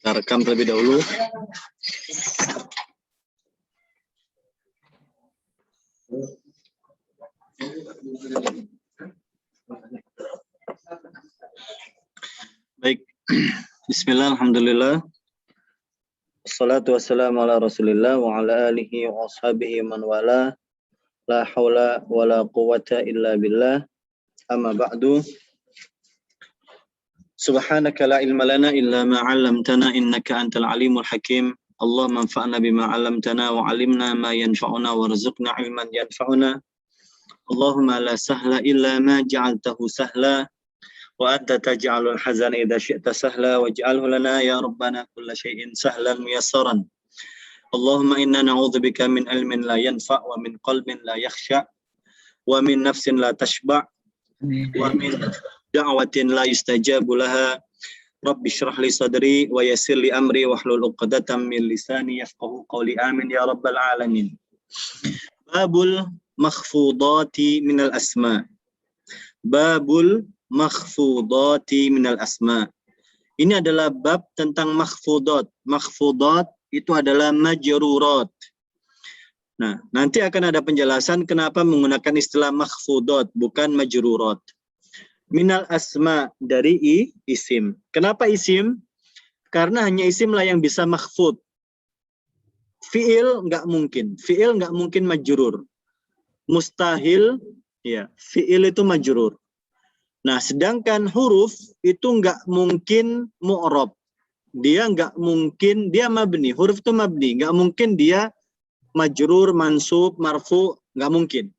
Kita rekam terlebih dahulu. Baik. Bismillah, alhamdulillah. Wassalatu wassalamu ala rasulillah wa ala alihi wa ashabihi man wala. La hawla wa la quwwata illa billah. Amma ba'du. Subhanaka la ilma lana illa ma 'allamtana innaka antal alimul hakim. Allahumma anfa'na bima 'allamtana wa 'allimna ma yanfa'una warzuqna 'ilman yanfa'una. Allahumma la sahla illa ma ja'altahu sahla wa anta taj'alul hazana idza syi'ta sahla waj'alhu lana ya rabbana kulla syai'in sahlan muyassaran. Allahumma inna na'udzubika min ilmin la yanfa' wa min qalbin la yakhsha wa min nafsin la tashba' wa min da'watin la yustajabu laha. Rabbi shrah li sadri wa yassir li amri wahlul 'uqdatam min lisani yafqahu qawli. Amin ya rabbal alamin. Babul makhfudati minal asma. Babul makhfudati minal asma. Ini adalah bab tentang makhfudat. Makhfudat itu adalah majrurat. Nah, nanti akan ada penjelasan kenapa menggunakan istilah makhfudat bukan majrurat. Minal asma, dari isim. Kenapa isim? Karena hanya isim lah yang bisa makhfud. Fi'il nggak mungkin. Fi'il nggak mungkin majrur. Mustahil, ya, fi'il itu majrur. Nah, sedangkan huruf itu nggak mungkin mu'rab. Dia nggak mungkin, dia mabni. Huruf itu mabni. Nggak mungkin dia majrur, mansub, marfu, nggak mungkin.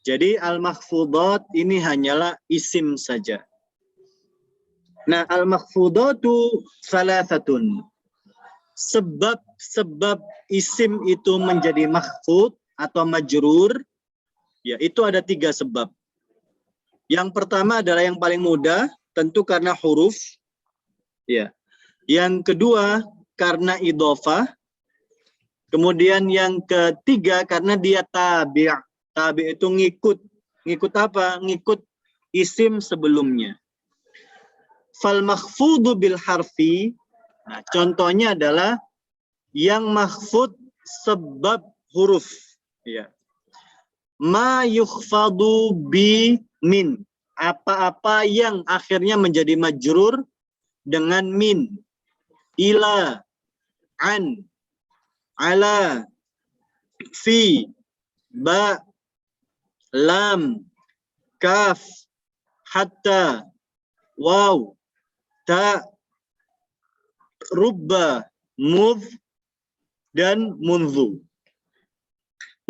Jadi al-makhfudat ini hanyalah isim saja. Nah, al-makhfudatu salasatun. Sebab isim itu menjadi makhfud atau majrur, ya itu ada 3 sebab. Yang pertama adalah yang paling mudah, tentu karena huruf. Ya. Yang kedua karena idhofah. Kemudian yang ketiga karena dia tabi'. Tabi' itu ngikut. Ngikut apa? Ngikut isim sebelumnya. Fal makhfudu bil harfi. Nah, contohnya adalah yang makhfud sebab huruf. Ya. Ma yukhfadu bi min. Apa-apa yang akhirnya menjadi majrur dengan min. Ila, an, ala, fi, ba, lam, kaf, hatta, waw, ta, rubba, mudh, dan munzu.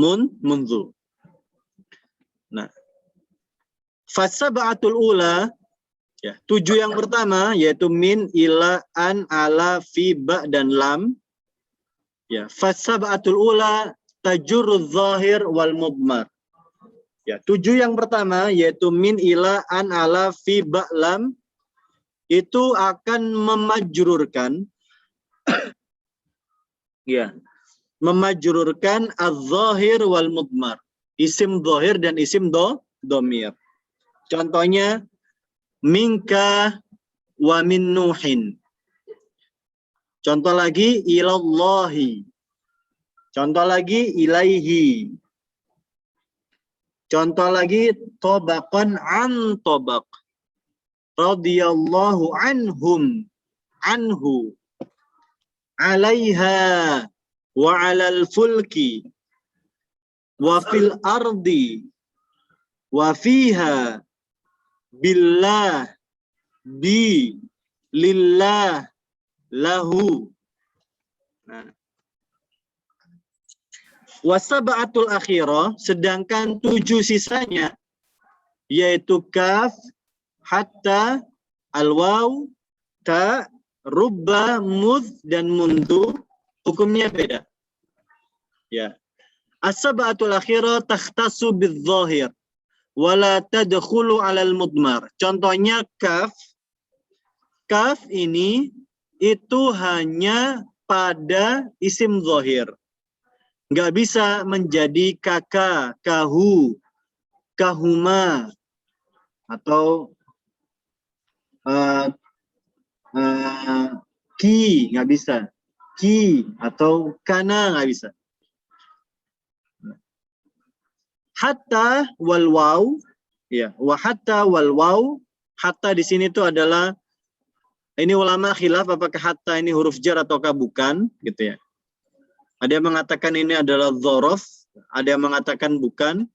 Munzu. Nah, fasab'atul ula, ya, 7 yang pertama yaitu min, ila, an, ala, fi, ba, dan lam. Ya, fasab'atul ula tajurrudz zahir wal mudmar. Ya, 7 yang pertama yaitu min, ila, an, ala, fi, ba, lam itu akan memajrurkan ya, memajrurkan az-zahir wal mudmar. Isim zahir dan isim dhamir. Contohnya minka wa min nuhin. Contoh lagi ilallahi. Contoh lagi ilaihi. Contoh lagi tobaqan an tobaq. Radiyallahu anhum. Anhu. Alaiha. Wa alal fulki. Wa fil ardi. Wa fiha. Billah. Bi. Lillah. Lahu. Nah. Wasab'atul akhirah, sedangkan 7 sisanya yaitu kaf, hatta, al-waw, ta, rubba, mudh, dan mundu, hukumnya beda. Ya. As-sab'atul akhirah takhtasu bil-zahir wala tadkhulu 'alal mudmar. Contohnya kaf. Kaf ini itu hanya pada isim zahir. Nggak bisa menjadi kaka, kahu, kahuma, atau ki, nggak bisa. Ki atau kana nggak bisa. Hatta wal waw, ya, wa hatta wal waw, hatta di sini itu adalah, ini ulama khilaf apakah hatta ini huruf jar ataukah bukan, gitu ya. Ada yang mengatakan ini adalah dzaraf, ada yang mengatakan bukan.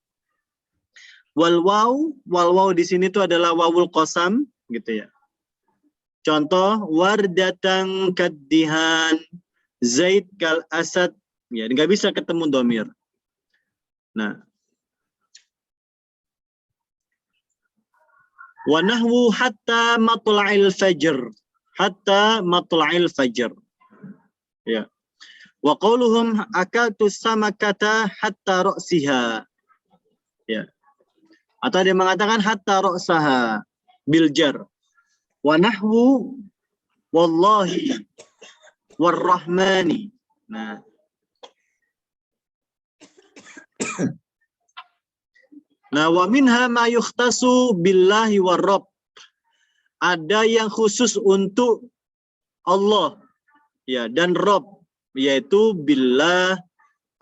Wal waw di sini itu adalah wawul qasam, gitu ya. Contoh, wardatang kaddihan, zaid kal asad, ya, nggak bisa ketemu domir. Nah, wa nahwu hatta matla'il fajr, hatta matla'il fajr, ya. Wa qauluhum akaltu samakata hatta ra'siha, ya. Atau dia mengatakan hatta ra'saha bil jar. Wa nahwu wallahi warrahmani. Nah, nah, wa minha ma yukhtasu billahi warrabb. Ada yang khusus untuk Allah, ya, dan Rabb, yaitu billah,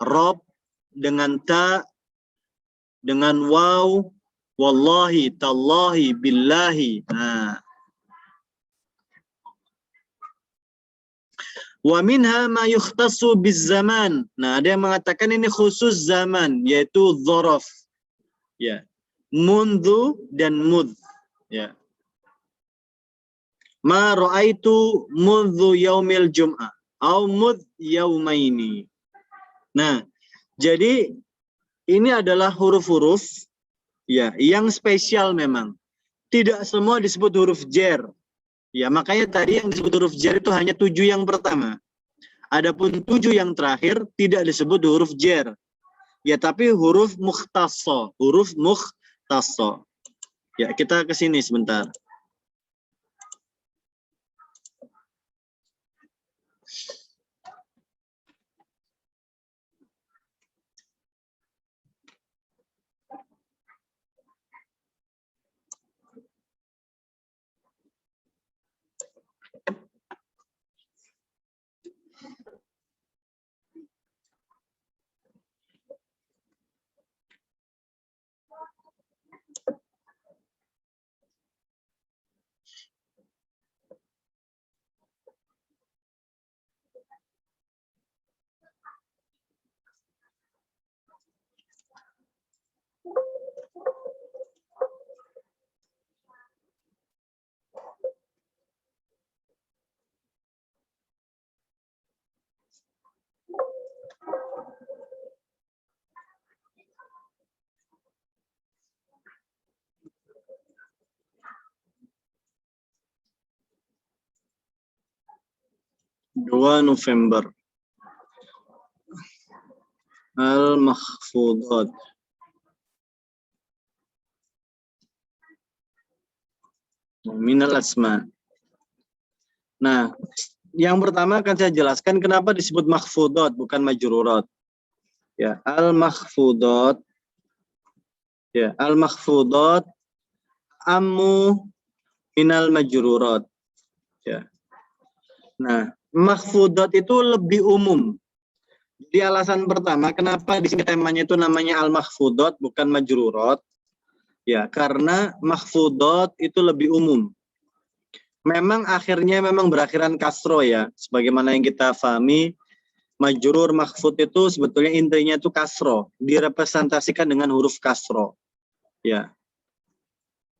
Rabb dengan ta, dengan waw, wallahi, tallahi, billahi. Nah, wa minha ma yukhtasu bizzaman. Nah, ada yang mengatakan ini khusus zaman, yaitu dzaraf. Ya. Mundu dan mud. Ya. Ma ra'aitu mudzu yaumil jum'ah au mud yaumaini. Nah, jadi ini adalah huruf-huruf, ya, yang spesial memang. Tidak semua disebut huruf jar. Ya, makanya tadi yang disebut huruf jar itu hanya 7 yang pertama. Adapun 7 yang terakhir tidak disebut huruf jar. Ya, tapi huruf mukhtasso, huruf mukhtasso. Ya, kita ke sini sebentar. Dua November. Al-Makhfudat. Minal asma. Nah, yang pertama akan saya jelaskan kenapa disebut makhfudat bukan majrurat. Ya, al-makhfudat. Ya, al-makhfudat ammu minal majrurat. Ya. Nah, makhfudat itu lebih umum. Jadi alasan pertama kenapa di sini temanya itu namanya al-makhfudat bukan majrurat. Ya, karena makhfudat itu lebih umum. Memang akhirnya memang berakhiran kasro ya, sebagaimana yang kita pahami, majrur makhfud itu sebetulnya intinya itu kasro, direpresentasikan dengan huruf kasro, ya,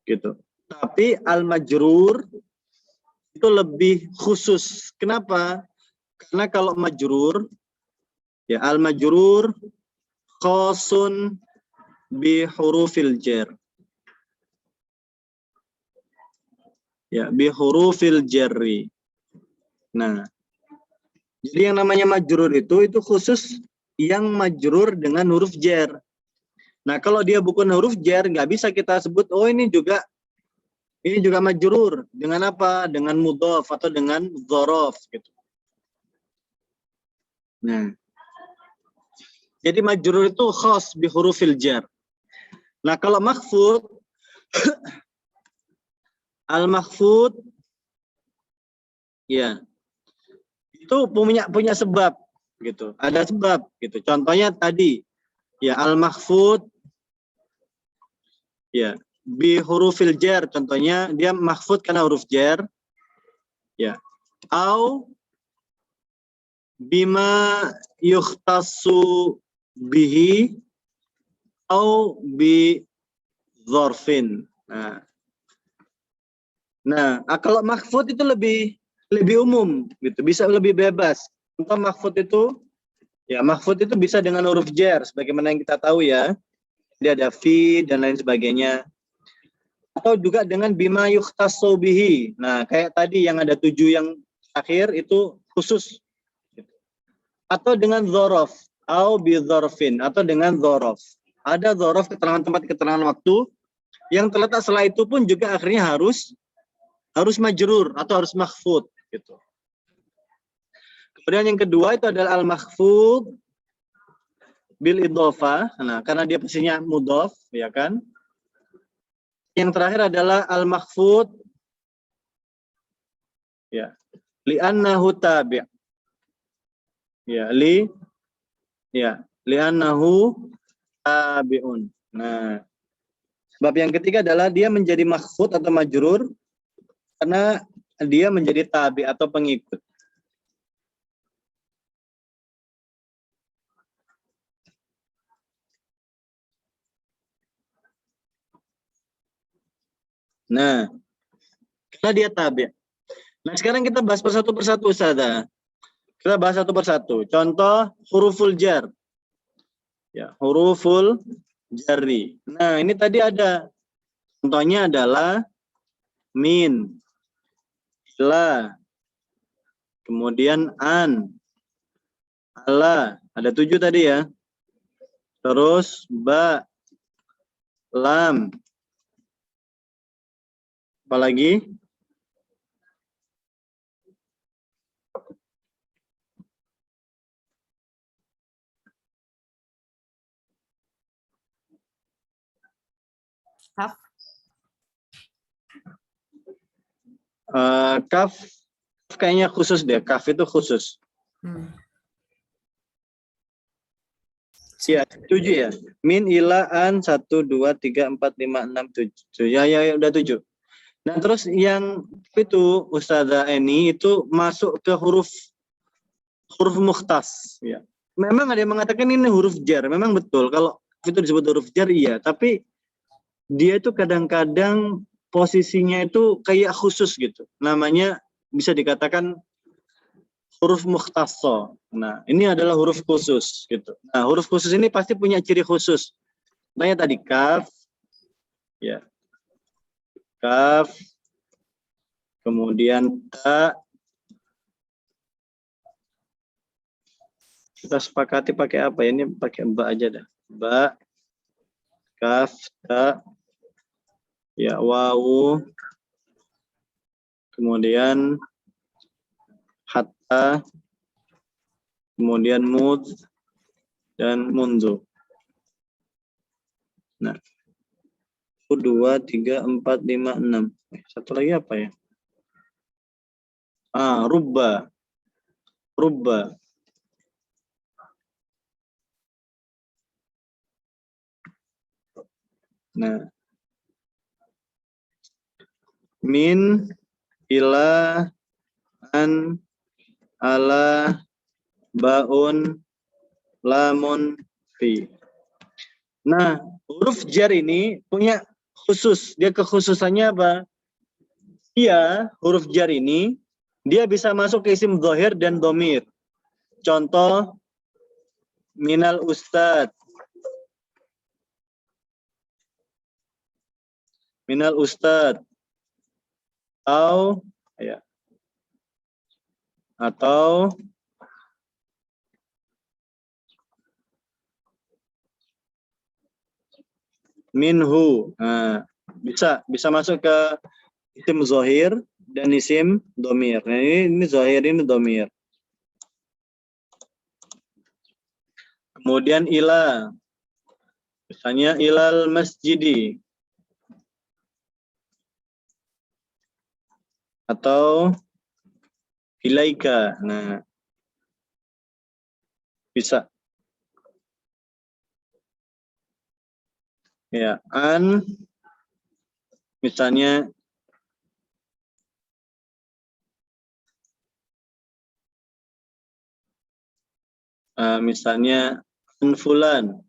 gitu. Tapi al-majrur itu lebih khusus. Kenapa? Karena kalau majrur, ya, al-majrur khosun bi hurufil jar. Ya, bi hurufil jarri. Nah, jadi yang namanya majrur itu khusus yang majrur dengan huruf jar. Nah, kalau dia bukan huruf jar, nggak bisa kita sebut, oh ini juga majrur. Dengan apa? Dengan mudhof atau dengan dzaraf gitu. Nah, jadi majrur itu khas bi hurufil jar. Nah, kalau makhfud, al-makhfud, ya, itu punya sebab gitu. Ada sebab gitu. Contohnya tadi ya al-makhfud ya bi hurufil jar, contohnya dia makhfud karena huruf jar ya. Au bima yukhtassu bihi au bi dzarfin. Nah, kalau makhfud itu lebih umum gitu, bisa lebih bebas. Contoh makhfud itu bisa dengan huruf jar sebagaimana yang kita tahu ya. Dia ada fi dan lain sebagainya. Atau juga dengan bima yukhtassu bihi. Nah, kayak tadi yang ada 7 yang akhir itu khusus. Atau dengan dzaraf, au bi dzarfin, atau dengan dzaraf. Ada dzaraf keterangan tempat, keterangan waktu yang terletak setelah itu pun juga akhirnya harus majrur atau harus makhfud gitu. Kemudian yang kedua itu adalah al-makhfud bil idhofah. Nah, karena dia posisinya mudhof, ya kan? Yang terakhir adalah al-makhfud ya, li'annahu tabi'. Ya, li'annahu tabi'un. Nah, sebab yang ketiga adalah dia menjadi makhfud atau majrur karena dia menjadi tabi' atau pengikut. Nah, karena dia tabi'. Nah, sekarang kita bahas persatu Ustazah. Kita bahas satu persatu. Contoh huruful jar. Ya, huruful jari. Nah, ini tadi ada. Contohnya adalah min, ila, kemudian an, ala. Ada 7 tadi ya. Terus ba, lam. Apalagi? Kaf. Kaf kayaknya khusus deh. Kaf itu khusus. Ya, 7 ya. Min, ila, an, 1, 2, 3, 4, 5, 6, 7. Ya, udah 7. Nah, terus yang itu Ustazah Eni itu masuk ke huruf mukhtas. Ya. Memang ada yang mengatakan ini huruf jar. Memang betul. Kalau itu disebut huruf jar, iya. Tapi dia itu kadang-kadang posisinya itu kayak khusus gitu. Namanya bisa dikatakan huruf mukhtaso. Nah, ini adalah huruf khusus gitu. Nah, huruf khusus ini pasti punya ciri khusus. Contohnya tadi kaf, ya, kaf, kemudian ta. Kita sepakati pakai apa ya? Ini pakai ba aja dah. Ba, kaf, ta, ya, wawu, kemudian hatta, kemudian mud, dan mundu. Nah, 1, 2, 3, 4, 5, 6. Satu lagi apa ya? Rubba. Rubba. Nah, min, ila, an, ala, baun, lamun, fi. Nah, huruf jar ini punya khusus. Dia kekhususannya apa? Dia, huruf jar ini, dia bisa masuk ke isim dhahir dan dhamir. Contoh, minal ustad. Minal ustad. Atau minhu. Nah, bisa masuk ke isim zahir dan isim dhamir. Nah, ini zahir, ini dhamir. Kemudian ila. Misalnya ilal masjidi. Atau ilaika. Nah, Bisa. Ya, misalnya misalnya anfulan.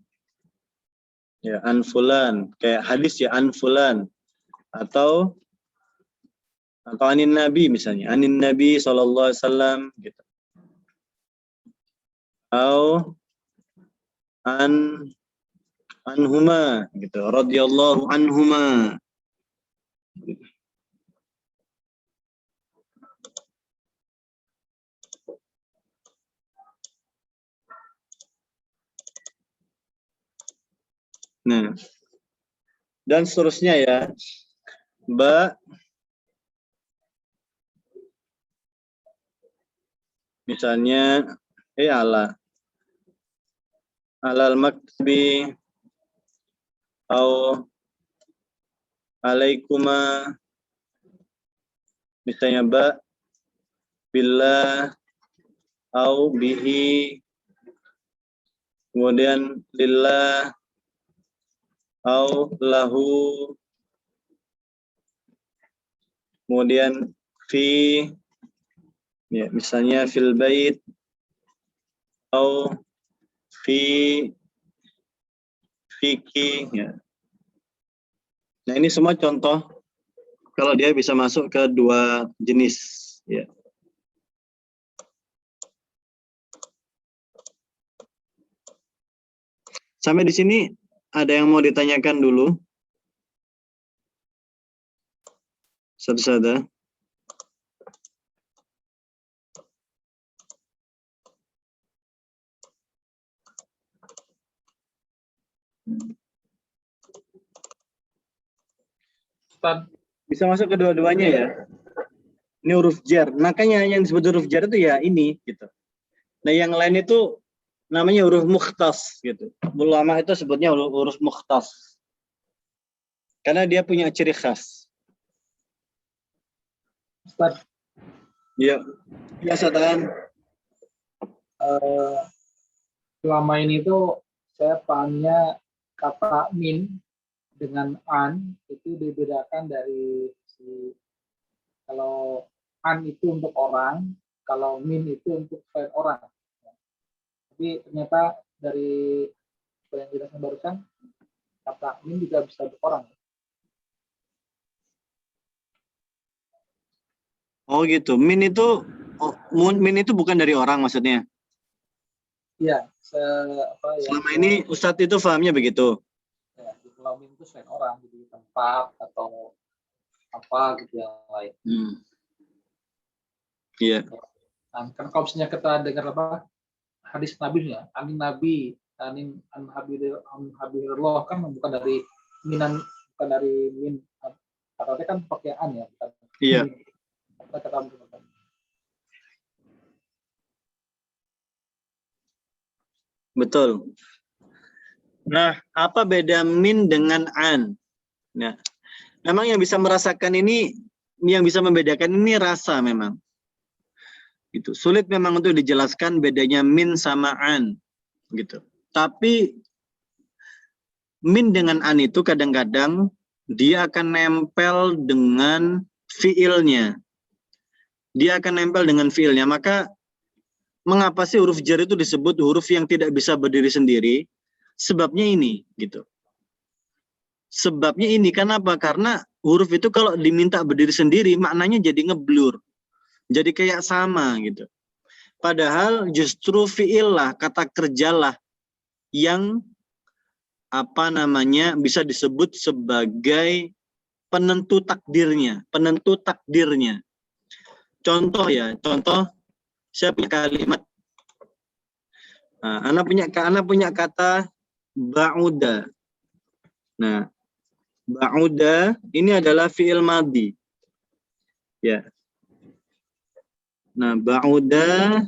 Ya, anfulan, kayak hadis ya anfulan, atau anin nabi misalnya, anin nabi sallallahu alaihi wasallam gitu. Atau anhuma gitu, radhiyallahu anhuma. Nah, dan seterusnya ya. Misalnya alal maktabi atau alaikuma, misalnya billah au bihi, kemudian lillah au lahu, kemudian fi, ya, misalnya fil bait au fiki, ya. Nah, ini semua contoh kalau dia bisa masuk ke dua jenis, ya. Sampai di sini ada yang mau ditanyakan dulu? Satu-satu. Bisa masuk ke dua-duanya ya. Ini huruf jar. Makanya yang disebut huruf jar itu ya ini gitu. Nah, yang lain itu namanya huruf mukhtas gitu. Ulama itu sebutnya huruf mukhtas. Karena dia punya ciri khas. Ustaz. Iya. Biasa kan? Selama ini tuh saya pahamnya kata min dengan an itu dibedakan dari kalau an itu untuk orang, kalau min itu untuk selain orang. Tapi ternyata dari yang dijelaskan barusan, kata min juga bisa untuk orang. Oh gitu. Min itu bukan dari orang maksudnya? Iya. Selama ini Ustadz itu pahamnya begitu? Ya, kalau min itu selain orang, jadi tempat atau apa gitu yang lain. Iya. Nah, kan kalau misalnya kita dengar apa hadis Nabi ya, anin Nabi, anin habibillah kan bukan dari min, katanya kan pakai an ya, bukan. Iya. Kata Betul. Nah, apa beda min dengan an? Nah, memang yang bisa merasakan ini, yang bisa membedakan ini rasa memang. Gitu. Sulit memang untuk dijelaskan bedanya min sama an. Gitu. Tapi min dengan an itu kadang-kadang dia akan nempel dengan fiilnya. Dia akan nempel dengan fiilnya. Maka mengapa sih huruf jar itu disebut huruf yang tidak bisa berdiri sendiri? Sebabnya ini, gitu. Sebabnya ini, kenapa? Karena huruf itu kalau diminta berdiri sendiri, maknanya jadi ngeblur. Jadi kayak sama, gitu. Padahal justru fi'il lah, kata kerjalah, yang bisa disebut sebagai penentu takdirnya. Contoh ya, saya punya kalimat. Nah, anak punya kata ba'uda. Nah, ba'uda ini adalah fi'il madhi. Ya. Nah, ba'uda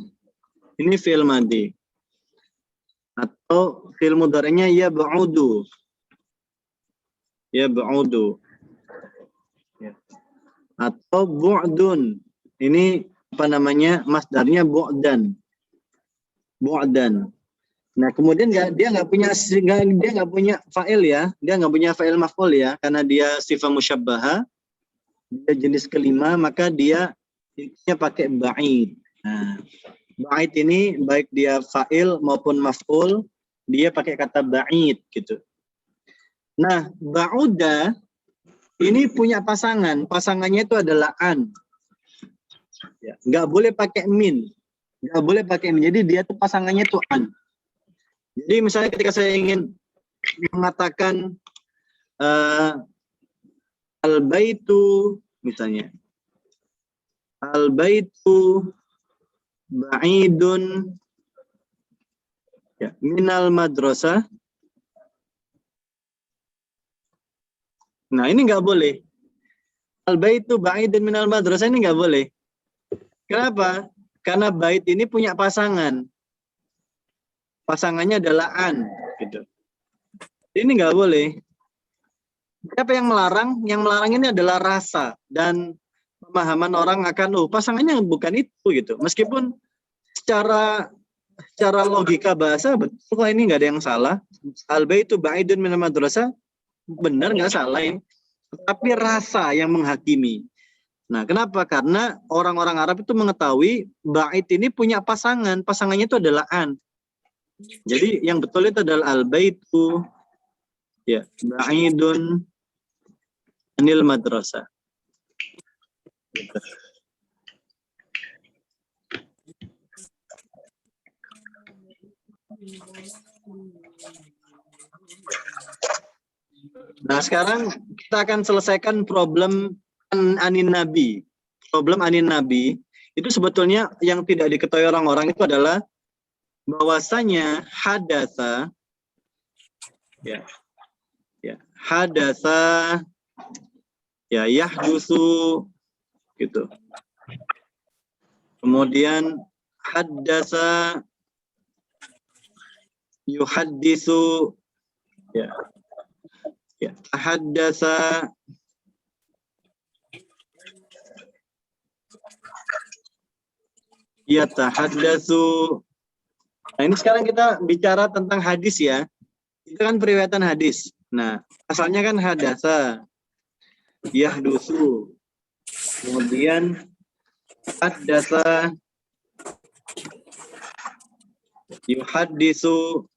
ini fi'il madhi. Atau fi'il mudhari'nya ya ba'udu. Ya ba'udu. Ya. Atau bu'dun. Ini masdarnya bu'dan. Bu'dan. Nah, kemudian dia nggak punya fa'il ya, dia nggak punya fa'il maf'ul ya, karena dia sifat musyabbaha, dia jenis kelima, maka dia pakai ba'id. Nah, ba'id ini baik dia fa'il maupun maf'ul, dia pakai kata ba'id gitu. Nah, ba'uda ini punya pasangannya itu adalah an. Ya, nggak boleh pakai min, jadi dia tuh pasangannya tuh an. Jadi misalnya ketika saya ingin mengatakan al-baitu misalnya, al-baitu ba'idun ya, minal madrasah. Nah, ini nggak boleh. Al-baitu ba'idun minal madrasah ini nggak boleh. Kenapa? Karena bait ini punya pasangan. Pasangannya adalah an, gitu. Ini nggak boleh. Siapa yang melarang? Yang melarang ini adalah rasa dan pemahaman orang akan, pasangannya bukan itu, gitu. Meskipun secara logika bahasa betul, ini nggak ada yang salah. Al-baitu ba'idun minal madrasah benar, nggak salah ini. Tapi rasa yang menghakimi. Nah, kenapa? Karena orang-orang Arab itu mengetahui ba'id ini punya pasangan. Pasangannya itu adalah an. Jadi yang betul itu adalah al-baitu ya ba'idun anil madrasah. Nah, sekarang kita akan selesaikan problem anin nabi. Problem anin nabi itu sebetulnya yang tidak diketahui orang-orang itu adalah bahwasanya hadatsa ya hadatsa ya yahdusu gitu. Kemudian hadatsa yuhaddisu ya hadatsa yatahaddatsu. Nah, ini sekarang kita bicara tentang hadis ya. Itu kan periwayatan hadis. Nah, asalnya kan hadatsa, yahdusu. Kemudian haddatsa, yuhaddisu.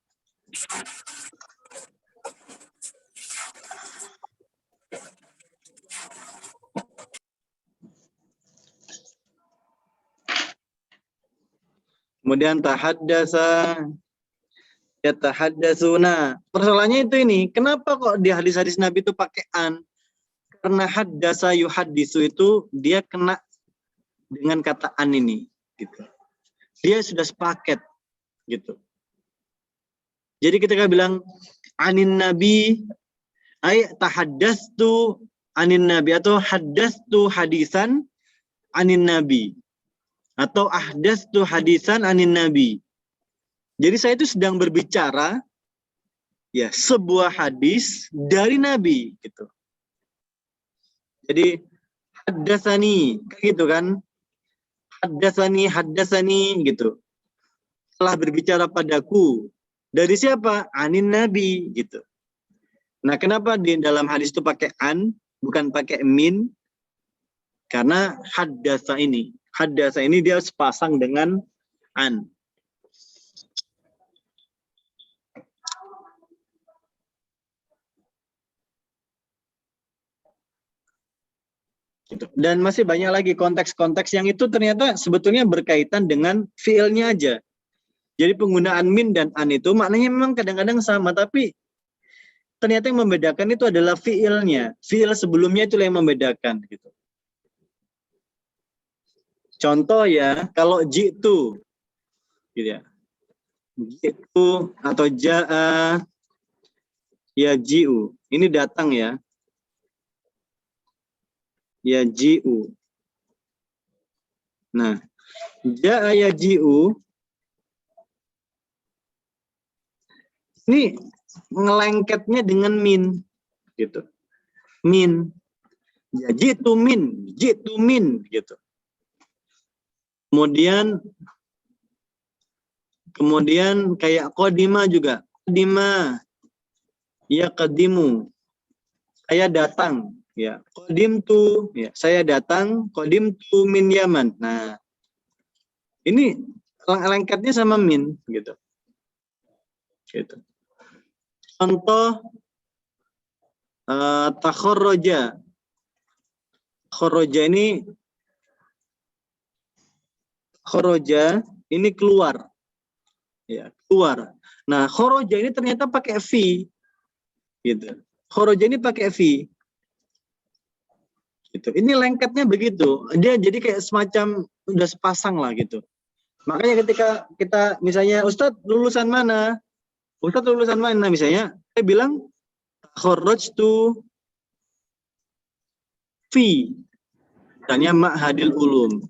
Kemudian tahaddasa, yatahaddatsuna. Persoalannya itu ini, kenapa kok di hadis-hadis Nabi itu pakai an? Karena haddasa yuhaddisu itu dia kena dengan kata an ini gitu. Dia sudah sepaket gitu. Jadi ketika bilang anin nabi ay tahaddatsu anin nabi atau haddatsu hadisan anin nabi atau ahdatsu hadisan anin nabi. Jadi saya itu sedang berbicara ya sebuah hadis dari Nabi gitu. Jadi haddatsani gitu kan. Haddatsani gitu. Telah berbicara padaku. Dari siapa? Anin Nabi gitu. Nah, kenapa di dalam hadis itu pakai an bukan pakai min? Karena haddasa ini dia sepasang dengan an. Dan masih banyak lagi konteks-konteks yang itu ternyata sebetulnya berkaitan dengan fiilnya aja. Jadi penggunaan min dan an itu maknanya memang kadang-kadang sama, tapi ternyata yang membedakan itu adalah fiilnya. Fiil sebelumnya itulah yang membedakan. Gitu. Contoh ya, kalau jitu, gitu ya. Jitu atau ja'a, ya ji'u. Ini datang ya. Ya ji'u. Nah, ja'a ya ji'u ini ngelengketnya dengan min gitu. Min. Ya ji'tu min gitu. Kemudian Kemudian kayak qadima juga. Qadima. Ya qadimu. Saya datang. Ya. Qadimtu. Ya. Saya datang. Qadimtu min Yaman. Nah, ini lengkapnya sama min gitu. Gitu. Contoh takharraja. Kharaja ini keluar. Ya, keluar. Nah, kharaja ini ternyata pakai fi. Gitu. Kharaja ini pakai fi. Gitu. Ini lengkapnya begitu. Dia jadi kayak semacam udah sepasang lah gitu. Makanya ketika kita misalnya Ustadz lulusan mana? Ustadz lulusan mana misalnya? Saya bilang kharajtu fi. Misalnya Ma'hadil Ulum.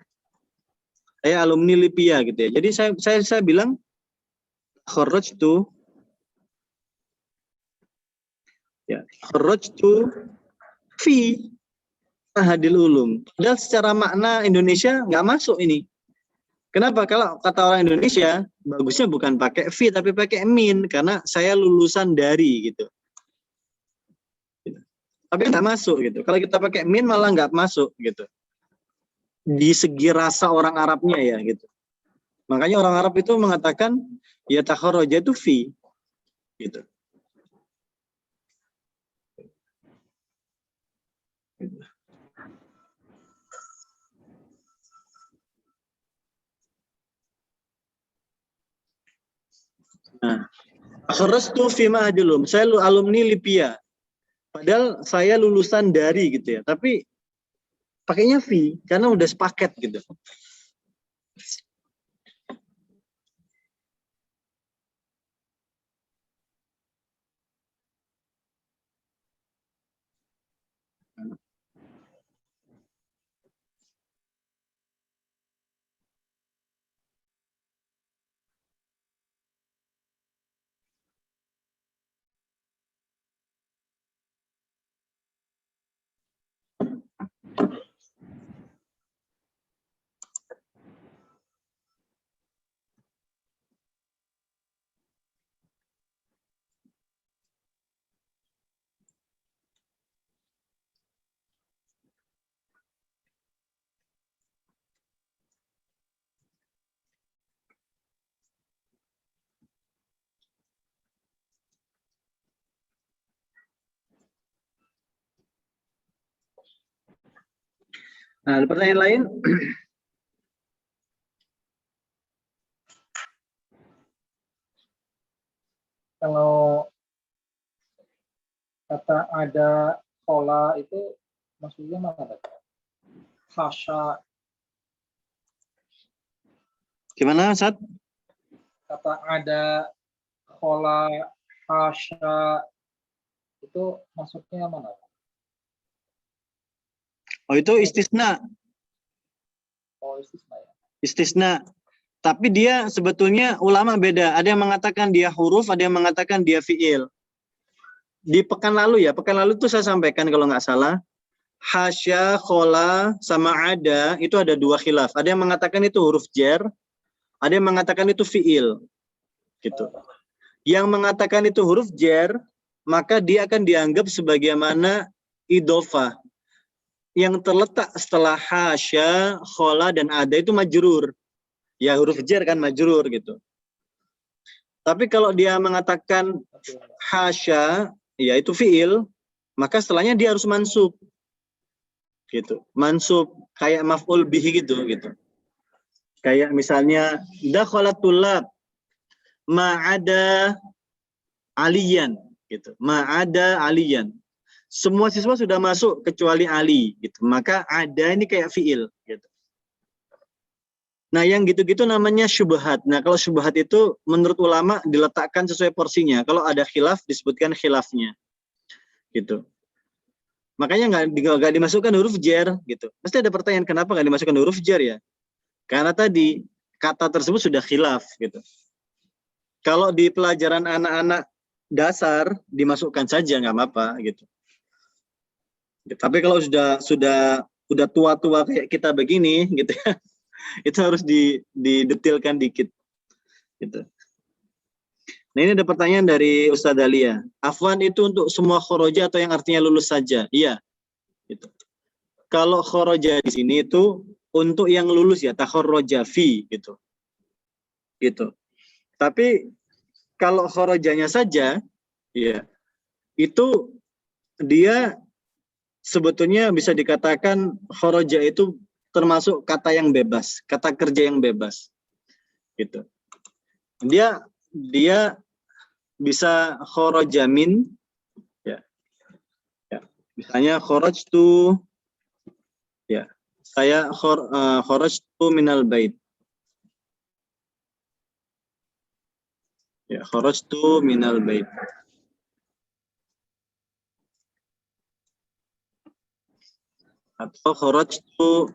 Saya alumni Lipia gitu ya. Jadi saya bilang kharajtu fi Ma'hadil Ulum. Padahal secara makna Indonesia nggak masuk ini. Kenapa? Kalau kata orang Indonesia, bagusnya bukan pakai fi tapi pakai min karena saya lulusan dari gitu. Tapi nggak masuk gitu. Kalau kita pakai min malah nggak masuk gitu. Di segi rasa orang Arabnya ya gitu. Makanya orang Arab itu mengatakan ya takharraja itu fi gitu. Nah, kharajtu fi Ma'hadil Ulum. Saya alumni Lipia. Padahal saya lulusan dari gitu ya. Tapi pakainya fi karena udah sepaket gitu. Nah, ada pertanyaan lain? Kalau kata ada pola itu maksudnya mana? Hasya. Gimana, Sat? Kata ada pola hasya itu maksudnya mana? Oh, itu istisna. Oh, istisna ya. Istisna. Tapi dia sebetulnya ulama beda. Ada yang mengatakan dia huruf, ada yang mengatakan dia fiil. Di pekan lalu itu saya sampaikan kalau nggak salah, hasya, khola, sama ada, itu ada dua khilaf. Ada yang mengatakan itu huruf jar, ada yang mengatakan itu fiil. Gitu. Yang mengatakan itu huruf jar, maka dia akan dianggap sebagaimana idhofah. Yang terletak setelah hasya, khola, dan ada itu majrur. Ya huruf jar kan majrur gitu. Tapi kalau dia mengatakan hasya, ya itu fiil, maka setelahnya dia harus mansub. Gitu. Mansub kayak maf'ul bihi gitu. Kayak misalnya dakhalat tulab ma'ada aliyan gitu. Ma'ada aliyan. Semua siswa sudah masuk kecuali Ali gitu. Maka ada ini kayak fiil gitu. Nah, yang gitu-gitu namanya syubhat. Nah, kalau syubhat itu menurut ulama diletakkan sesuai porsinya. Kalau ada khilaf disebutkan khilafnya. Gitu. Makanya nggak dimasukkan huruf jar gitu. Pasti ada pertanyaan kenapa nggak dimasukkan huruf jar ya? Karena tadi kata tersebut sudah khilaf gitu. Kalau di pelajaran anak-anak dasar dimasukkan saja nggak apa-apa gitu. Tapi kalau sudah tua-tua kayak kita begini gitu ya, itu harus didetilkan dikit. Gitu. Nah, ini ada pertanyaan dari Ustadz Dalia. Afwan itu untuk semua khoroja atau yang artinya lulus saja? Iya. Gitu. Kalau khoroja di sini itu untuk yang lulus ya, takhorroja fi gitu. Gitu. Tapi kalau khorojanya saja, ya itu dia sebetulnya bisa dikatakan khoroja itu termasuk kata yang bebas, kata kerja yang bebas, gitu. Dia bisa khoroja min, ya, misalnya kharajtu, ya, saya kharajtu minal bait, ya, kharajtu minal bait. Atau kharajtu,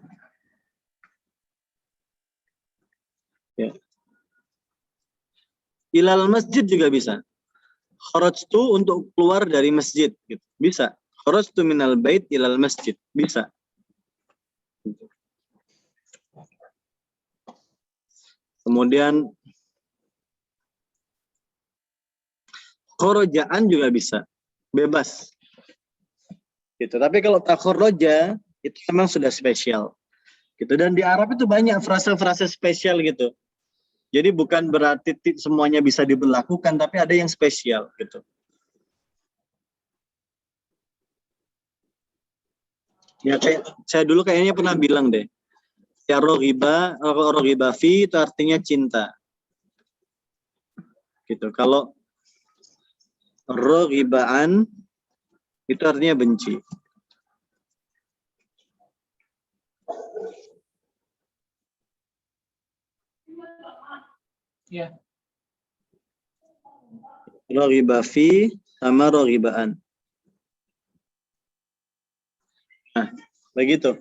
ya, ilal masjid juga bisa. Kharajtu untuk keluar dari masjid, gitu. Bisa. Kharajtu minal bait ilal masjid, bisa. Kemudian khorojaan juga bisa, bebas. Gitu. Tapi kalau takhorroja itu memang sudah spesial. Gitu. Dan di Arab itu banyak frase-frase spesial gitu. Jadi bukan berarti semuanya bisa diberlakukan, tapi ada yang spesial gitu. Ya kayak saya dulu kayaknya pernah bilang deh. Ya roghiba fi itu artinya cinta. Gitu. Kalau roghibaan itu artinya benci. Ya. Roghiba fi sama roghibaan. Nah, begitu.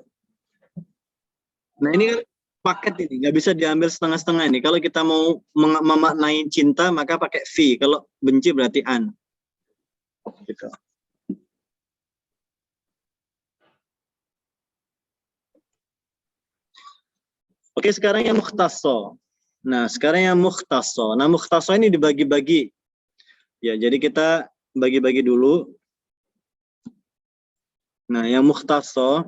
Nah ini kan paket ini, nggak bisa diambil setengah-setengah ini. Kalau kita mau memaknai cinta, maka pakai fi. Kalau benci berarti an. Gitu. Oke, sekarang yang mukhtaso. Nah, sekarang yang mukhtaso. Nah, mukhtaso ini dibagi-bagi. Ya, jadi kita bagi-bagi dulu. Nah, yang mukhtaso,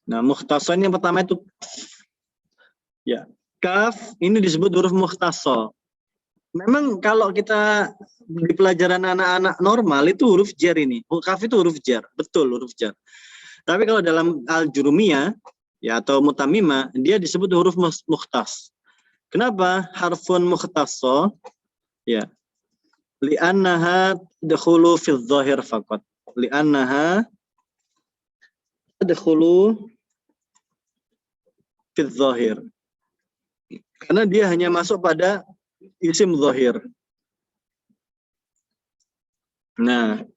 Nah, mukhtaso ini yang pertama itu ya, kaf ini disebut huruf mukhtaso. Memang kalau kita di pelajaran anak-anak normal itu huruf jar ini. Kaf itu huruf jar, betul huruf jar. Tapi kalau dalam al-jurumiyah ya atau mutamimah dia disebut huruf mukhtas. Kenapa? Harfun mukhtaso ya. Li'annaha tadkhulu fi dzahir faqat. Li'annaha tadkhulu fi dzahir. Karena dia hanya masuk pada isim zahir. Nah,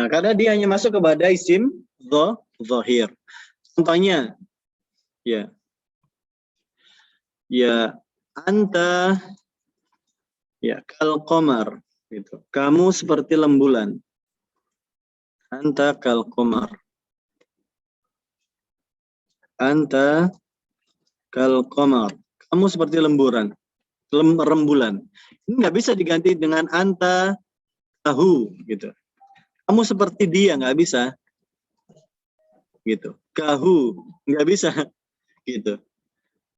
karena dia hanya masuk kepada isim zahir. Contohnya, ya, ya, anta, ya, kal qamar, gitu. Kamu seperti rembulan. Anta kal qamar. Anta kal qamar. Kamu seperti rembulan. Ini nggak bisa diganti dengan anta tahu, gitu. Kamu seperti dia, nggak bisa. Gitu. Kahu, nggak bisa. Gitu.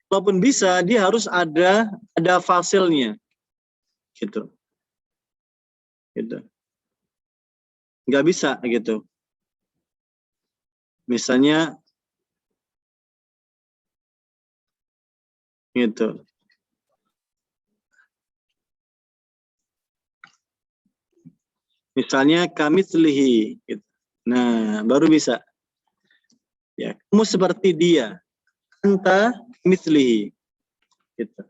Walaupun bisa, dia harus ada fasilnya. Gitu. Gitu. Nggak bisa gitu. Misalnya gitu. Misalnya kamitslihi gitu. Nah, baru bisa. Ya, kamu seperti dia. Anta kamitslihi. Gitu.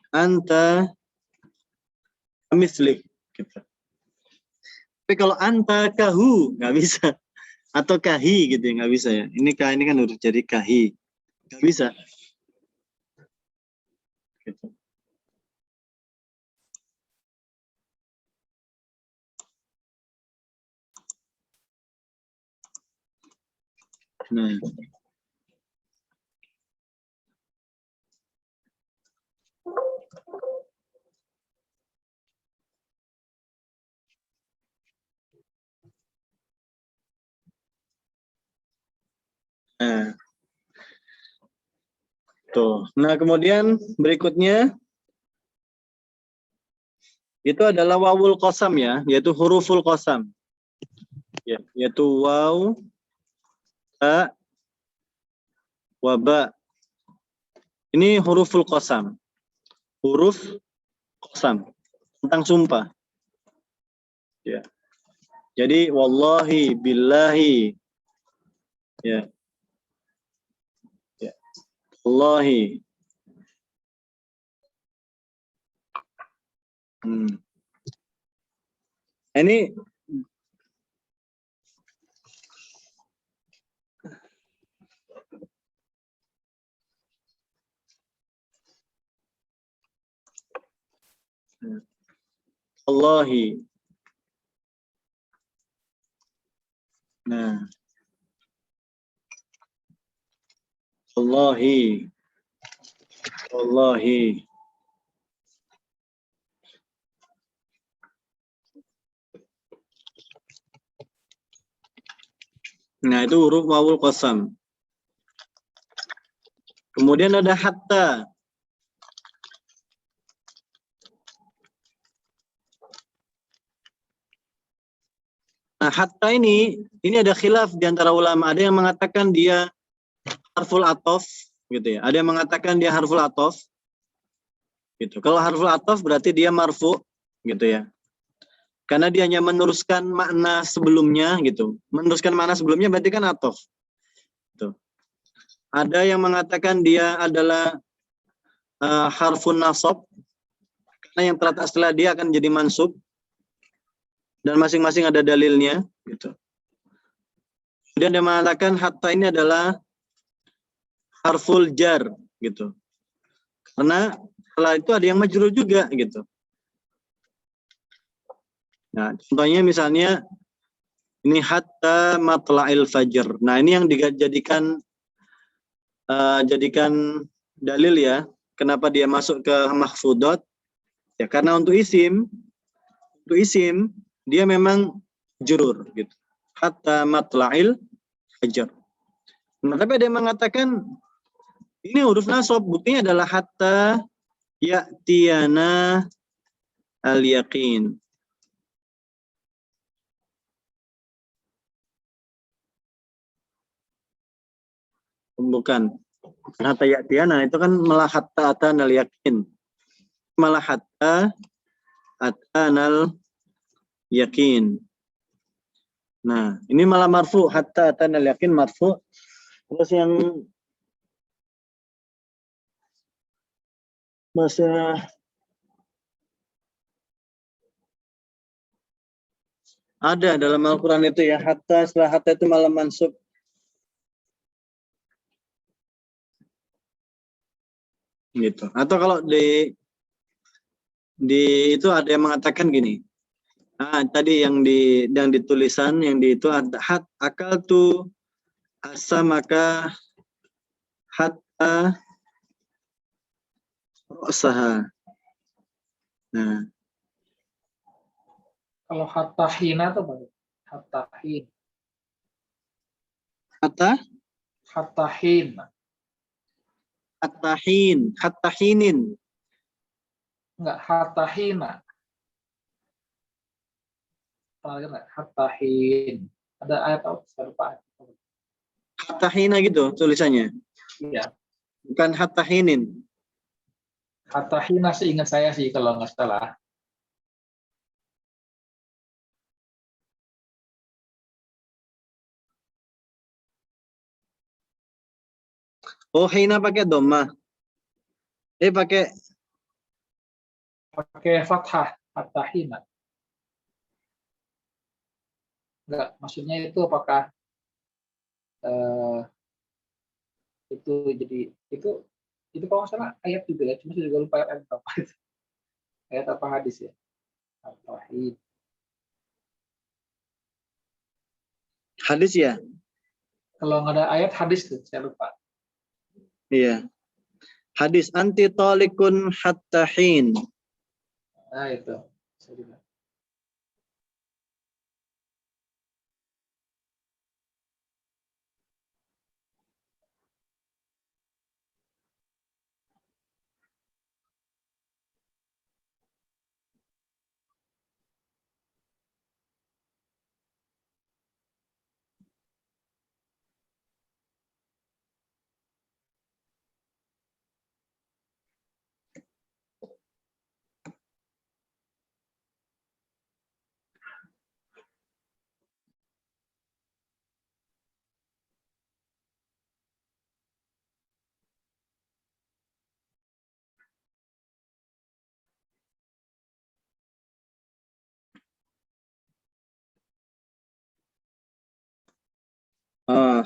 Anta kamitslihi. Gitu. Tapi kalau anta kahu nggak bisa, atau kahi gitu ya, nggak bisa ya. Ini kan huruf jadi kahi, nggak bisa. Gitu. Nah, nah, tuh. Nah, kemudian berikutnya itu adalah wawul qasam ya, yaitu huruful qasam. Ya, yaitu waw, ta, wa ba. Ini huruful qasam. Huruf qasam tentang sumpah. Ya. Jadi wallahi, billahi. Ya. Ya. Wallahi. Ini Wallahi. Nah, Wallahi. Wallahi. Nah, itu huruf wawul qasam. Kemudian ada hatta. Nah, hatta ini ada khilaf di antara ulama. Ada yang mengatakan dia harful atof, gitu ya. Ada yang mengatakan dia harful atof, gitu. Kalau harful atof berarti dia marfu, gitu ya. Karena dia hanya meneruskan makna sebelumnya, gitu. Meneruskan makna sebelumnya berarti kan atof. Gitu. Ada yang mengatakan dia adalah harfun nasab, karena yang terletak setelah dia akan jadi mansub, dan masing-masing ada dalilnya, gitu. Kemudian dia mengatakan hatta ini adalah harful jar, gitu. Karena setelah itu ada yang majrur juga, gitu. Nah, contohnya misalnya ini hatta matla'il fajr. Nah, ini yang dijadikan jadikan dalil ya, kenapa dia masuk ke mahfudot? Ya karena untuk isim dia memang jurur, gitu. Hatta matla'il fajr. Nah, tapi ada yang mengatakan ini huruf nasab, buktinya adalah hatta ya'tiyana al-yaqin. Bukan. Hatta ya'tiyana itu kan malah hatta atanal yakin. Malah hatta atanal yakin. Nah, ini malah marfu, hatta atanal yakin marfu. Terus yang masa ada dalam Al-Quran itu ya, hatta setelah hatta itu malah mansub. Gitu. Atau kalau di itu ada yang mengatakan gini. Nah, tadi yang ditulisan yang di itu ada akal tu asa maka hatta usaha. Nah, Kalau hatta hina itu apa? Hatta hin. Hatta hin. hatta hinin. Enggak, hatta hina. Hatta hin. Ada ayat apa? Saya lupa. Hatta hina gitu tulisannya. Iya. Bukan hatta hinin. Hatta hina seingat saya sih kalau nggak salah. Oh, hina pakai dhammah. Pakai Pakai fathah, hatta hina. Enggak, maksudnya itu apakah itu jadi itu kalau nggak salah ayat juga ya, cuma saya juga lupa ayat apa itu. Ayat apa hadis ya? Tauhid. Hadis ya? Kalau nggak ada ayat hadis tuh, saya lupa. Iya. Hadis anti talikun hatta hin. Nah itu. Saya juga.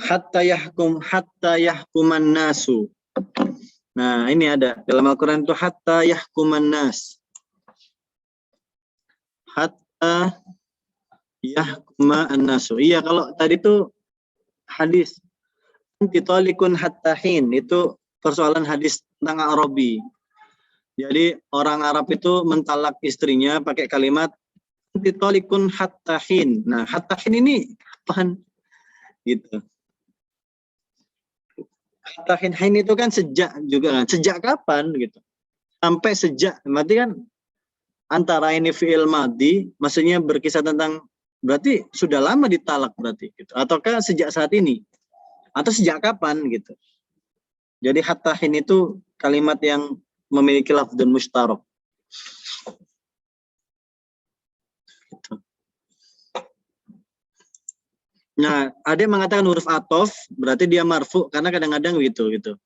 Hatta yahkuman nasu. Nah, ini ada dalam Al-Qur'an itu hatta yahkuman nas. Hatta yahkuman nasu. Iya, kalau tadi itu hadis anti talikun hatta hin, itu persoalan hadis tentang Arabi. Jadi orang Arab itu mentalak istrinya pakai kalimat anti talikun hatta hin. Nah, hatta hin ini apaan? Gitu. Hatta hin itu kan sejak juga kan. Sejak kapan gitu? Sampai sejak, berarti kan antara ini fi'il madhi, maksudnya berkisah tentang, berarti sudah lama ditalak berarti gitu. Ataukah sejak saat ini? Atau sejak kapan gitu. Jadi hatta hin itu kalimat yang memiliki lafdzun mustarak. Gitu. Nah, ada yang mengatakan huruf atof berarti dia marfu karena kadang-kadang gitu.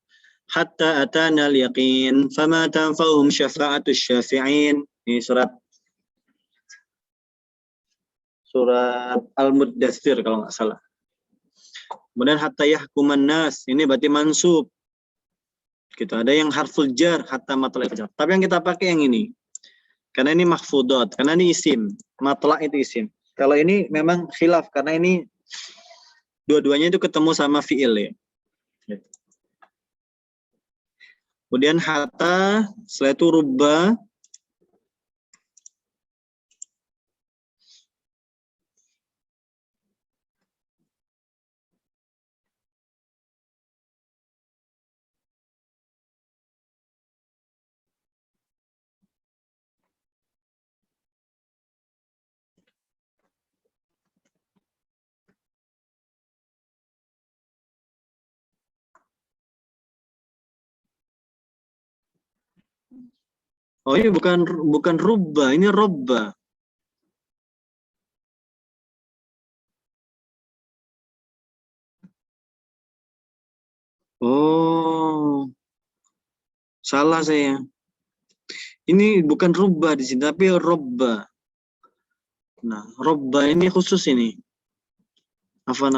Hatta atana al-yaqin fama tanfa'uhum syafa'atus syafi'in. Ini surat Al-Muddatsir kalau nggak salah. Kemudian hatta yahkuman nas, ini berarti mansub. Gitu. Ada yang harful jar hatta matla'il fajar. Tapi yang kita pakai yang ini. Karena ini mahfudot, karena ini isim. Matla' itu isim. Kalau ini memang khilaf karena ini dua-duanya itu ketemu sama fi'il ya. Kemudian hatta, setelah itu rubba. Oh ini bukan rubba, ini robba. Oh, salah saya. Ini bukan rubba di sini, tapi robba. Nah, robba ini khusus ini. Afan.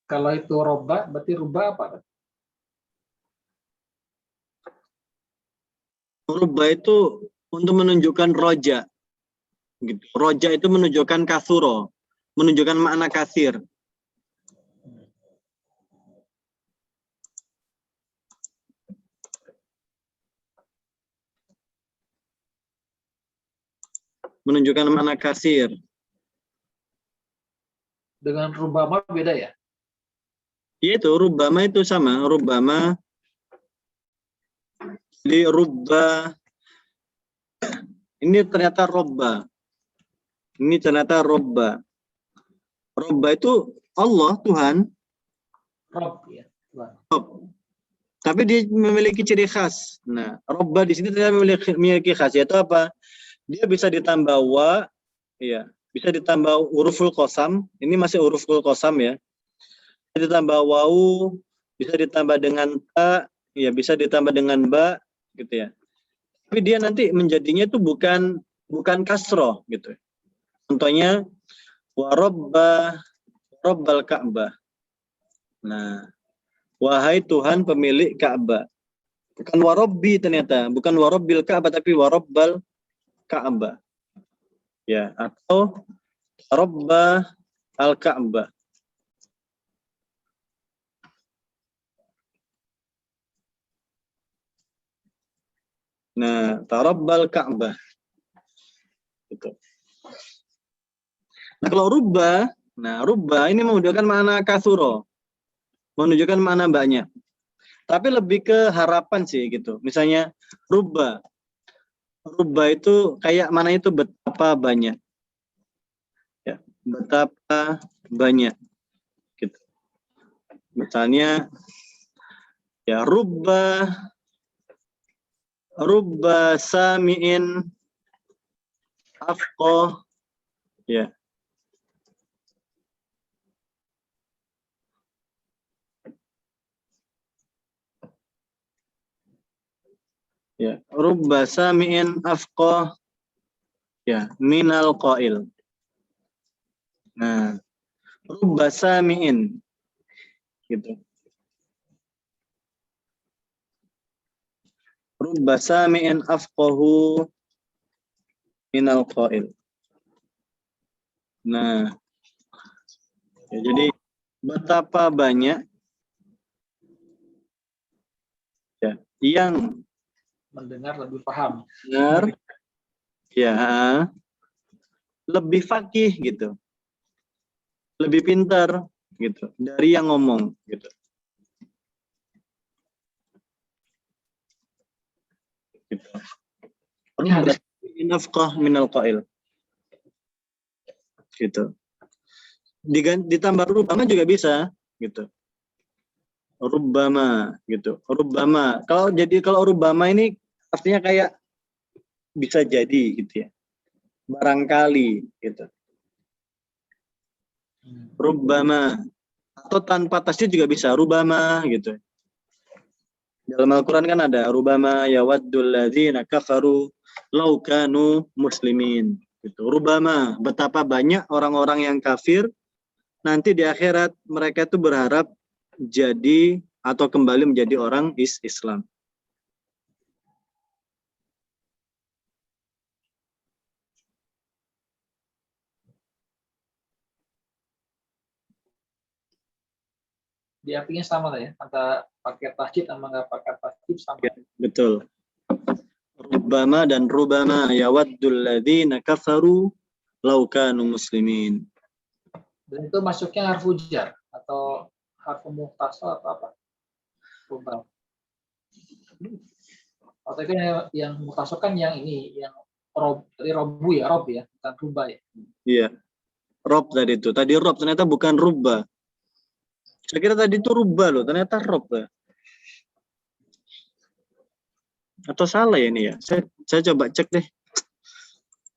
Kalau itu roba, berarti rubah apa? Rubba itu untuk menunjukkan roja. Gitu. Roja itu menunjukkan kasuro, menunjukkan makna kasir. Menunjukkan makna kasir. Dengan rubama beda ya? Itu rubama itu sama, rubama di rubba. Ini ternyata robba. Ini ternyata robba. Robba itu Allah, Tuhan. Rob ya, Tuhan. Rob. Tapi dia memiliki ciri khas. Nah, robba di sini ternyata memiliki khas, yaitu apa? Dia bisa ditambah wa, ya, bisa ditambah huruful qasam. Ini masih huruful qasam ya. Bisa ditambah wau, bisa ditambah dengan ta, ya bisa ditambah dengan ba, gitu ya. Tapi dia nanti menjadinya itu bukan kasroh gitu. Contohnya rabbal Ka'bah. Nah, wahai Tuhan pemilik Ka'bah. Bukan warabbi ternyata, bukan warabbil Ka'bah tapi warabbal Ka'bah. Ya, atau Rabbah al-Ka'bah. Nah, Tarabbal Ka'bah. Gitu. Nah, kalau rubba ini menunjukkan makna kasuro. Menunjukkan makna banyak. Tapi lebih ke harapan sih gitu. Misalnya rubba itu kayak mana itu betapa banyak. Ya, betapa banyak. Gitu. Misalnya ya rubba sami'in afqah ya. Ya, rubba sami'in afqah ya minal qail. Nah, rubba sami'in gitu. Rubba sami'in afqahu minal qail. Nah, ya, jadi betapa banyak ya yang mendengar lebih paham. dengar ya lebih fakih gitu. Lebih pintar gitu dari yang ngomong gitu. Gitu. Rubba sami'in afqah minal qail. Gitu. Ditambah rubbama juga bisa gitu. Rubbama gitu. Rubbama. Kalau rubbama ini artinya kayak bisa jadi gitu ya. Barangkali gitu. Rubbama atau tanpa tasdid juga bisa rubbama gitu. Dalam Al-Qur'an kan ada rubbama yawaddul ladzina kafaru law kanu muslimin gitu. Rubbama, betapa banyak orang-orang yang kafir nanti di akhirat mereka itu berharap jadi atau kembali menjadi orang Islam. Di artinya sama lah ya, antara pakai tasjid sama nggak pakai tasjid sama. Ya, betul. Rubbama dan rubama yawaddul ladzina kafaru law kanu muslimin. Dan itu masuknya harfu jar atau harfu muhtasal atau apa? Rubah. Atau itu yang muhtasal kan yang ini, yang robu ya, bukan rubah ya. Iya. Rob tadi itu. Tadi rob ternyata bukan rubba. Saya kira tadi itu rubba loh, ternyata rob ya. Atau salah ya ini ya? Saya coba cek deh.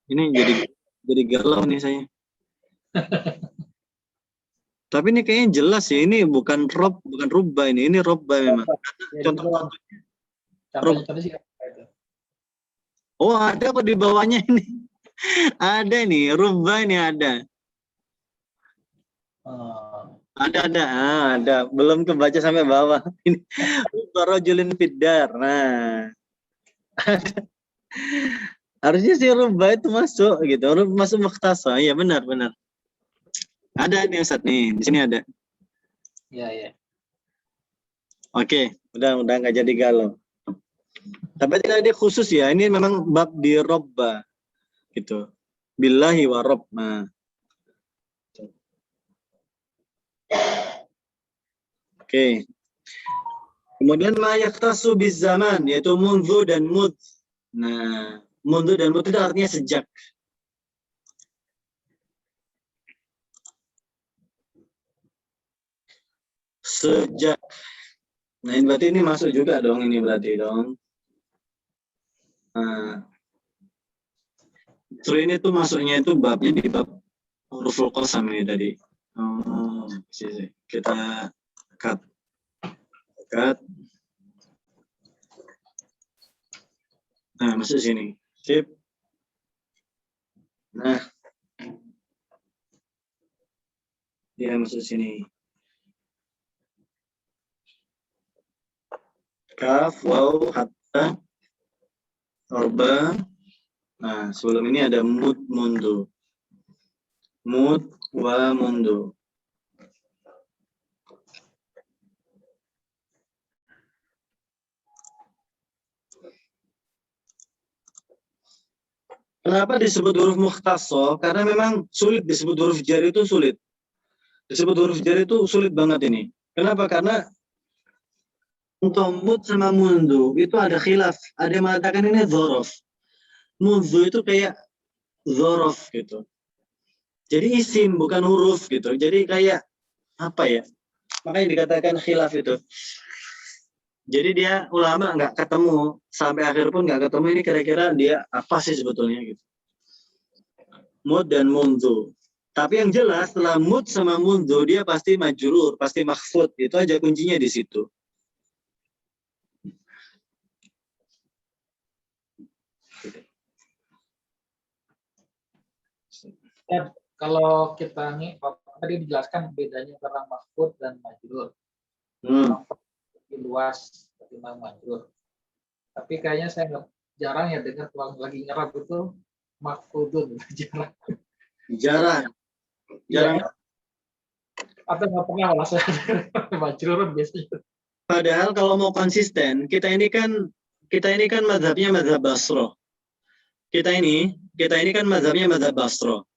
Ini jadi galau nih saya. Tapi ini kayaknya jelas ya, ini bukan rob, bukan rubba ini robba memang. Ya, Contoh-contohnya. Contohnya sih itu. Oh, ada kok di bawahnya ini. Ada nih, rubba ini ada. Ada. Belum kebaca sampai bawah. Ini rajulin fiddar. Nah. Harusnya sih rubba itu masuk gitu. Masuk mukhtasar. Iya benar. Ada nih Ustaz nih, di sini ada. Iya. Oke, udah nggak jadi galau. Tapi tadi khusus ya, ini memang bab di robba gitu. Billahi wa rob. Nah. Oke. Kemudian ma yaktasu bizaman, yaitu mundu dan mud. Nah, mundu dan mud itu artinya sejak. Sejak. Nah, berarti ini masuk juga dong, ini berarti dong. Nah, terus ini tuh masuknya itu babnya di bab huruful qasam ini tadi. Kita cut. Nah, masuk sini. Sip. Nah, dia masuk sini. Kaf, waw, hatta, orba. Nah, sebelum ini ada mud, mundu. Mud, wa, mundu. Kenapa disebut huruf mukhtasho? Karena memang sulit disebut huruf jar itu sulit. Disebut huruf jar itu sulit banget ini. Kenapa? Karena untuk mud sama mundu itu ada khilaf. Ada yang mengatakan ini dzorof. Mundu itu kayak dzorof gitu. Jadi isim bukan huruf gitu. Jadi kayak apa ya? Makanya dikatakan khilaf itu. Jadi dia ulama nggak ketemu sampai akhir pun nggak ketemu ini kira-kira dia apa sih sebetulnya gitu. Mud dan mundu. Tapi yang jelas setelah mud sama mundu dia pasti majrur, pasti makhfud. Itu aja kuncinya di situ. Ya, kalau kita nih tadi dijelaskan bedanya antara mahfud dan majrur. Lebih luas ketimbang majrur. Tapi kayaknya saya jarang ya dengar kalau lagi nyerap itu mahfudun. Jarang. Ya. Atau nggak pernah lah saya majrurun biasanya. Padahal kalau mau konsisten, kita ini kan mazhabnya mazhab Basro. Kita ini kan mazhabnya mazhab Basro.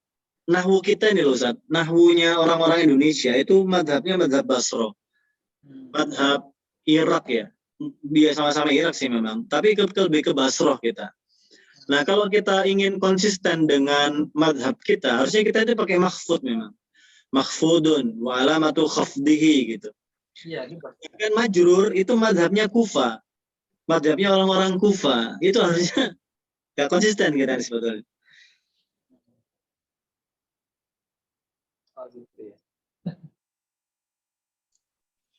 Nahwu kita ini loh, Ustaz. Nahwunya orang-orang Indonesia itu mazhabnya mazhab Basro. Mazhab Irak ya. Dia sama-sama Irak sih memang. Tapi lebih ke Basro kita. Nah, kalau kita ingin konsisten dengan mazhab kita, harusnya kita itu pakai makhfud memang. Makhfudun wa alamatu khafdihi gitu. Iya, gitu. Kan majrur itu mazhabnya Kufa. Mazhabnya orang-orang Kufa. Itu harusnya nggak konsisten kita sebetulnya. Oh, gitu ya.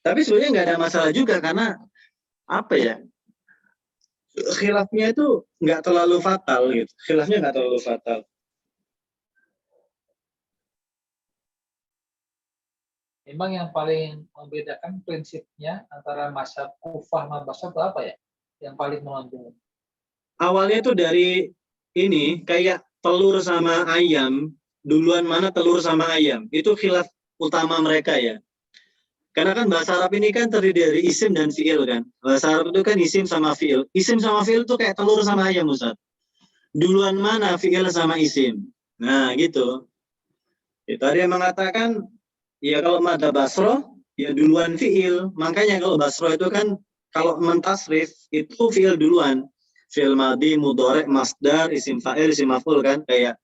Tapi sebenarnya nggak ada masalah juga karena apa ya? Khilafnya itu nggak terlalu fatal gitu. Khilafnya nggak terlalu fatal. Memang yang paling membedakan prinsipnya antara mazhab Kufah sama Basra itu apa ya? Yang paling menonjol. Awalnya itu dari ini kayak telur sama ayam. Duluan mana telur sama ayam? Itu khilaf utama mereka ya. Karena kan bahasa Arab ini kan terdiri dari isim dan fiil kan. Bahasa Arab itu kan isim sama fiil. Isim sama fiil itu kayak telur sama ayam, Ustaz. Duluan mana fiil sama isim? Nah, gitu. Tadi yang mengatakan, ya kalau madzhab Basro, ya duluan fiil. Makanya kalau Basro itu kan, kalau mentasrif, itu fiil duluan. Fiil madhi, mudhari, masdar, isim fa'il, isim maf'ul kan. Kayak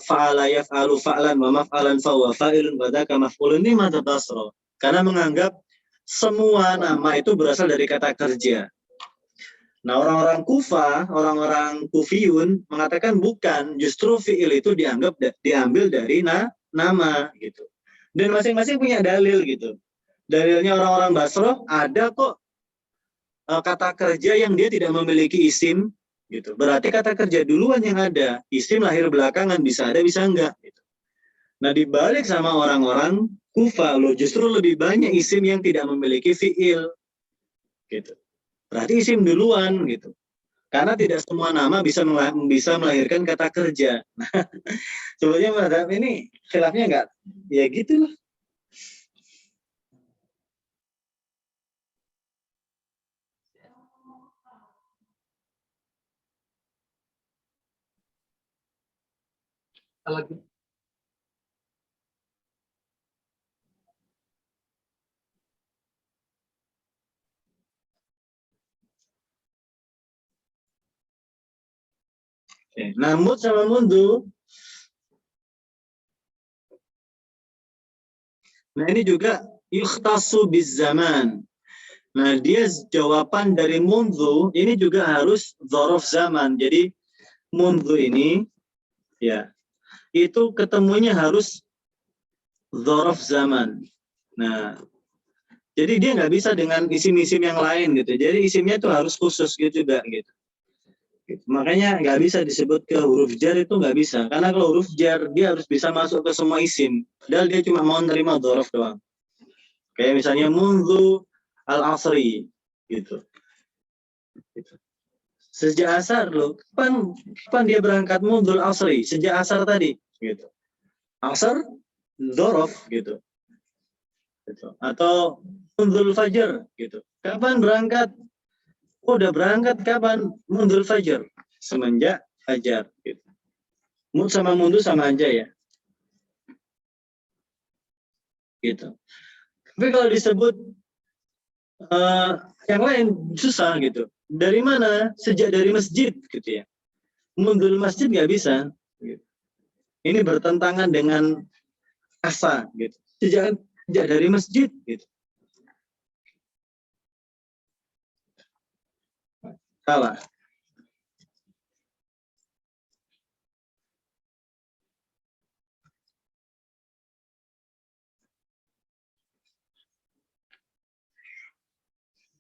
fa'ala yaf'alu fa'lan wa maf'alan fa huwa fa'ilun wa dzaka maf'ulun. Ini madzhab Basro. Karena menganggap semua nama itu berasal dari kata kerja. Nah, orang-orang Kufa, orang-orang Kufiyun mengatakan bukan, justru fi'il itu diambil dari nama gitu. Dan masing-masing punya dalil gitu. Dalilnya orang-orang Basro ada kok kata kerja yang dia tidak memiliki isim gitu. Berarti kata kerja duluan yang ada, isim lahir belakangan, bisa ada bisa enggak gitu. Nah, dibalik sama orang-orang Kufa loh, justru lebih banyak isim yang tidak memiliki fi'il gitu. Berarti isim duluan gitu. Karena tidak semua nama bisa melahirkan kata kerja. Nah, sebenarnya mazhab ini khilafnya enggak ya gitulah. Kalau gitu, Nah, mud sama mundu. Nah, ini juga yukhtasu bizaman. Nah, dia jawaban dari mundu ini juga harus dzaraf zaman. Jadi mundu ini ya itu ketemunya harus dzaraf zaman. Nah, jadi dia nggak bisa dengan isim-isim yang lain gitu. Jadi isimnya itu harus khusus gitu juga gitu. Gitu. Makanya nggak bisa disebut ke huruf jar, itu nggak bisa. Karena kalau huruf jar dia harus bisa masuk ke semua isim. Padahal dia cuma mau nerima dzaraf doang. Kayak misalnya mundu al-asri gitu. Sejak asar loh. Kapan dia berangkat mundu al-asri? Sejak asar tadi gitu. Asar dzaraf gitu. Atau mundu fajar gitu. Kapan berangkat? Oh, udah berangkat kapan? Mundu fajar. Semenjak fajar gitu. Mund sama mundu sama aja ya. Gitu. Tapi kalau disebut yang lain susah gitu. Dari mana? Sejak dari masjid gitu ya. Mundur masjid nggak bisa. Gitu. Ini bertentangan dengan asa gitu. Sejak dari masjid gitu. Salah.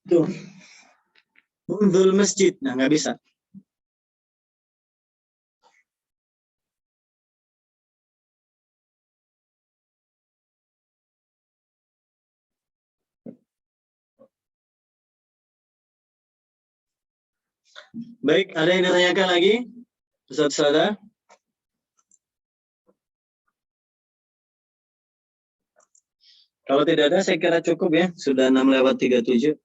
Tuh. Mundur masjid. Nah, nggak bisa. Baik, ada yang ditanyakan lagi? Ustaz Sada? Kalau tidak ada, saya kira cukup ya. Sudah 6:37.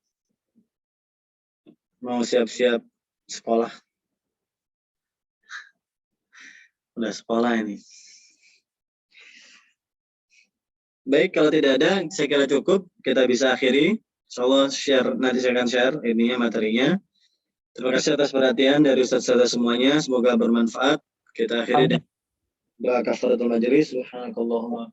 Mau siap-siap sekolah. Udah sekolah ini. Baik, kalau tidak ada, saya kira cukup. Kita bisa akhiri. Insyaallah nanti saya akan share ininya materinya. Terima kasih atas perhatian dari Ustaz-Ustaz semuanya. Semoga bermanfaat. Kita akhiri dengan doa kafaratul majelis. Subhanakallahumma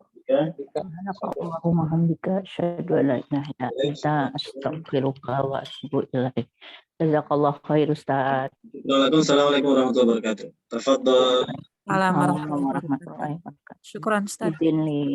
Allahumma hamdika asyhadu an la ilaha illa anta astaghfiruka wa atubu ilaik. Jazakallahu khair Ustaz. Assalamualaikum warahmatullahi wabarakatuh. Tafadhol. Assalamualaikum warahmatullahi wabarakatuh. Syukran Ustaz. Izin li.